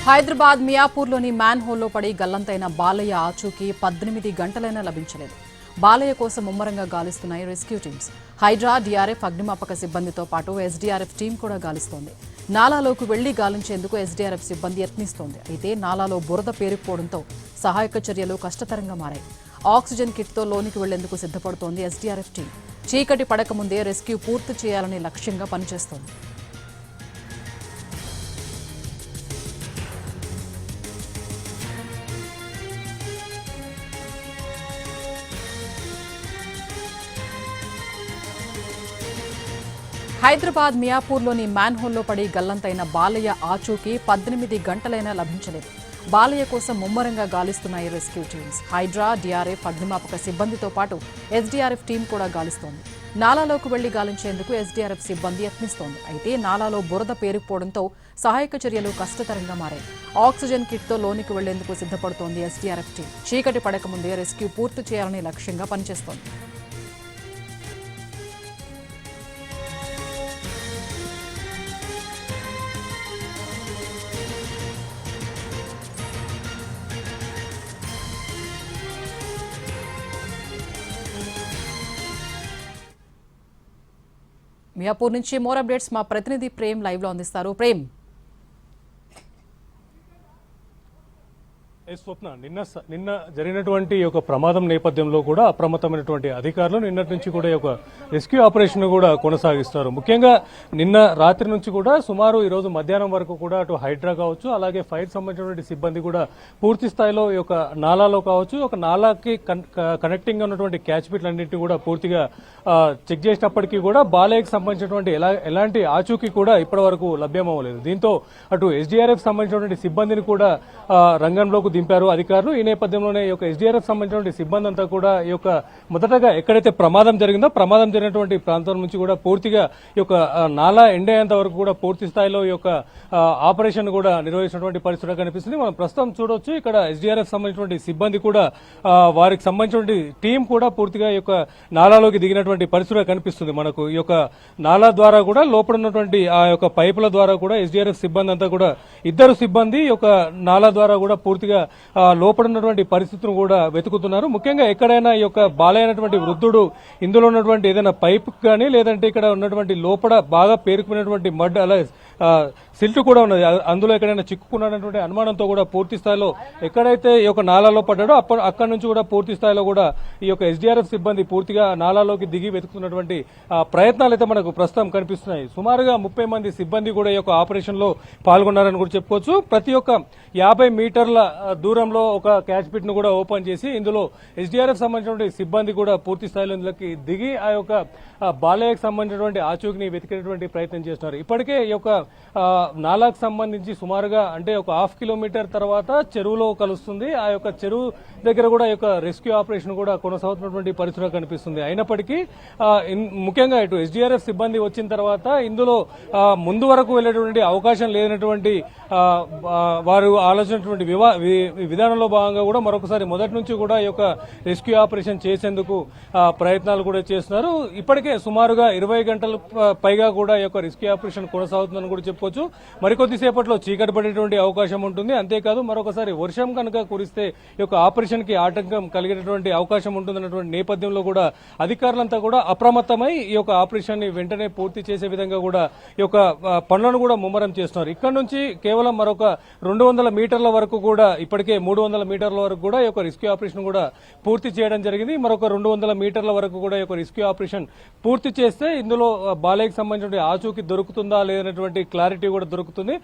Hyderabad మియాపూర్లోని man హోల్లో పడి గల్లంతైన బాలయ్య ఆచూకీ 18 గంటలైనా లభించలేదు. బాలయ్య కోసం ముమ్మరంగా గాలిస్తున్నాయి రెస్క్యూ టీమ్స్. హైడ్రా, డీఆర్ఎఫ్, అగ్నిమాపక సిబ్బందితో పాటు ఎస్డీఆర్ఎఫ్ టీం కూడా గాలిస్తోంది. నాలాలోకి వెళ్లి గాలించేందుకు ఎస్డీఆర్ఎఫ్ సిబ్బంది యత్నిస్తోంది. అయితే నాలాలో బురద పేరుకుపోవడంతో సహాయక చర్యలు కష్టతరంగా మారాయి. ఆక్సిజన్ కిట్తో లోనికి వెళ్లేందుకు సిద్ధపడుతోంది ఎస్డీఆర్ఎఫ్ టీం. చీకటి పడకముందే రెస్క్యూ పూర్తి చేయాలని లక్ష్యంగా పనిచేస్తోంది. హైదరాబాద్ మియాపూర్లోని మ్యాన్ హోల్లో పడి గల్లంతైన బాలయ్య ఆచూకీ 18 గంటలైనా లభించలేదు. బాలయ్య కోసం ముమ్మరంగా గాలిస్తున్నాయి రెస్క్యూ టీమ్స్. హైడ్రా, డీఆర్ఎఫ్, అగ్నిమాపక సిబ్బందితో పాటు ఎస్డీఆర్ఎఫ్ టీం కూడా గాలిస్తోంది. నాలాలోకి వెళ్లి గాలించేందుకు ఎస్డీఆర్ఎఫ్ సిబ్బంది యత్నిస్తోంది. అయితే నాలాలో బురద పేరుకుపోవడంతో సహాయక చర్యలు కష్టతరంగా మారాయి. ఆక్సిజన్ కిట్తో లోనికి వెళ్లేందుకు సిద్ధపడుతోంది ఎస్డీఆర్ఎఫ్ టీం. చీకటి పడకముందే రెస్క్యూ పూర్తి చేయాలని లక్ష్యంగా పనిచేస్తోంది. మియాపూర్ నుంచి మోర్ అప్డేట్స్ మా ప్రతినిధి ప్రేమ్ లైవ్ లో అందిస్తారు. ప్రేమ్, స్వప్న, నిన్న జరిగినటువంటి ఒక ప్రమాదం నేపథ్యంలో కూడా అప్రమత్తమైనటువంటి అధికారులు నిన్నటి నుంచి కూడా ఒక రెస్క్యూ ఆపరేషన్ కూడా కొనసాగిస్తారు. ముఖ్యంగా నిన్న రాత్రి నుంచి కూడా సుమారు ఈ రోజు మధ్యాహ్నం వరకు కూడా అటు హైడ్రా కావచ్చు, అలాగే ఫైర్ సంబంధించినటువంటి సిబ్బంది కూడా పూర్తి స్థాయిలో ఈ యొక్క నాలాలో కావచ్చు, ఒక నాలాకి కనెక్టింగ్ ఉన్నటువంటి క్యాచ్ పిట్లన్నింటినీ కూడా పూర్తిగా చెక్ చేసినప్పటికీ కూడా బాలయ్యకి సంబంధించినటువంటి ఎలాంటి ఆచూకీ కూడా ఇప్పటి వరకు లభ్యమవ్వలేదు. దీంతో అటు ఎస్డీఆర్ఎఫ్ సంబంధించినటువంటి సిబ్బందిని కూడా రంగంలోకి దింపారు అధికారులు. ఈ నేపథ్యంలోనే ఈ యొక్క ఎస్డీఆర్ఎఫ్ సంబంధించినటువంటి సిబ్బంది అంతా కూడా ఈ యొక్క మొదటగా ఎక్కడైతే ప్రమాదం జరిగిందో ప్రమాదం జరిగినటువంటి ప్రాంతం నుంచి కూడా పూర్తిగా ఈ యొక్క నాలా ఎండేంత వరకు కూడా పూర్తి స్థాయిలో ఈ యొక్క ఆపరేషన్ కూడా నిర్వహించినటువంటి పరిస్థితి కనిపిస్తుంది. మనం ప్రస్తుతం చూడొచ్చు, ఇక్కడ ఎస్డీఆర్ఎఫ్ సంబంధించినటువంటి సిబ్బంది కూడా వారికి సంబంధించినటువంటి టీం కూడా పూర్తిగా ఈ యొక్క నాలాలోకి దిగినటువంటి పరిస్థితి కనిపిస్తుంది. మనకు ఈ యొక్క నాలా ద్వారా కూడా లోపల ఉన్నటువంటి ఆ యొక్క పైపుల ద్వారా కూడా ఎస్డీఆర్ఎఫ్ సిబ్బంది అంతా కూడా ఇద్దరు సిబ్బంది ఈ యొక్క నాలా ద్వారా కూడా పూర్తిగా లోపల ఉన్నటువంటి పరిస్థితులను కూడా వెతుకుతున్నారు. ముఖ్యంగా ఎక్కడైనా ఈ యొక్క బాలైనటువంటి వృద్ధుడు ఇందులో ఉన్నటువంటి ఏదైనా పైప్ కానీ లేదంటే ఇక్కడ ఉన్నటువంటి లోపల బాగా పేరుకున్నటువంటి మడ్ అలా సిల్ట్ కూడా ఉన్నది, అందులో ఎక్కడైనా చిక్కుకున్నటువంటి అనుమానంతో కూడా పూర్తి స్థాయిలో ఎక్కడైతే ఈ యొక్క నాలాలో పడ్డాడో అక్కడి నుంచి కూడా పూర్తి స్థాయిలో కూడా ఈ యొక్క ఎస్డీఆర్ఎఫ్ సిబ్బంది పూర్తిగా నాలాలోకి దిగి వెతుకుతున్నటువంటి ప్రయత్నాలు అయితే మనకు ప్రస్తుతం కనిపిస్తున్నాయి. సుమారుగా 30 మంది సిబ్బంది కూడా ఈ యొక్క ఆపరేషన్ లో పాల్గొన్నారని కూడా చెప్పుకోవచ్చు. ప్రతి ఒక్క 50 మీటర్ల దూరంలో ఒక క్యాచ్ పిట్ ను కూడా ఓపెన్ చేసి ఇందులో ఎస్డీఆర్ఎఫ్ సంబంధించినటువంటి సిబ్బంది కూడా పూర్తి స్థాయిలో ఇందులోకి దిగి ఆ యొక్క బాలయ్యకు సంబంధించినటువంటి ఆచూకీని వెతికేటువంటి ప్రయత్నం చేస్తున్నారు. ఇప్పటికే ఈ యొక్క నాలాకు సంబంధించి సుమారుగా అంటే ఒక 1/2 కిలోమీటర్ తర్వాత చెరువులో కలుస్తుంది. ఆ యొక్క చెరువు దగ్గర కూడా ఈ యొక్క రెస్క్యూ ఆపరేషన్ కూడా కొనసాగుతున్నటువంటి పరిస్థితి కనిపిస్తుంది. అయినప్పటికీ ముఖ్యంగా ఇటు ఎస్డీఆర్ఎఫ్ సిబ్బంది వచ్చిన తర్వాత ఇందులో ముందు వరకు వెళ్లేటువంటి అవకాశం లేనటువంటి వారు ఆలోచించినటువంటి విధానంలో భాగంగా కూడా మరొకసారి మొదటి నుంచి కూడా ఈ యొక్క రెస్క్యూ ఆపరేషన్ చేసేందుకు ప్రయత్నాలు కూడా చేస్తున్నారు. ఇప్పటికే సుమారుగా 20 గంటల పైగా కూడా ఈ యొక్క రెస్క్యూ ఆపరేషన్ కొనసాగుతుందని కూడా చెప్పుకోవచ్చు. మరికొద్దిసేపట్లో చీకటి పడేటువంటి అవకాశం ఉంటుంది. అంతేకాదు మరొకసారి వర్షం కనుక కురిస్తే ఈ యొక్క ఆపరేషన్ కి ఆటంకం కలిగేటువంటి అవకాశం ఉంటుందన్నటువంటి నేపథ్యంలో కూడా అధికారులంతా కూడా అప్రమత్తమై ఈ యొక్క ఆపరేషన్ ని వెంటనే పూర్తి చేసే విధంగా కూడా ఈ యొక్క పనులను కూడా ముమ్మరం చేస్తున్నారు. ఇక్కడ నుంచి కేవలం మరొక 200 మీటర్ల వరకు కూడా ఇప్పటికే 300 మీటర్ల వరకు కూడా ఈ యొక్క రెస్క్యూ ఆపరేషన్ కూడా పూర్తి చేయడం జరిగింది. మరొక 200 మీటర్ల వరకు కూడా ఈ యొక్క రెస్క్యూ ఆపరేషన్ పూర్తి చేస్తే ఇందులో బాలయ్యకి సంబంధించిన ఆచూకీ దొరుకుతుందా లేదనేటువంటి క్లారిటీ కూడా దొరుకుతుంది.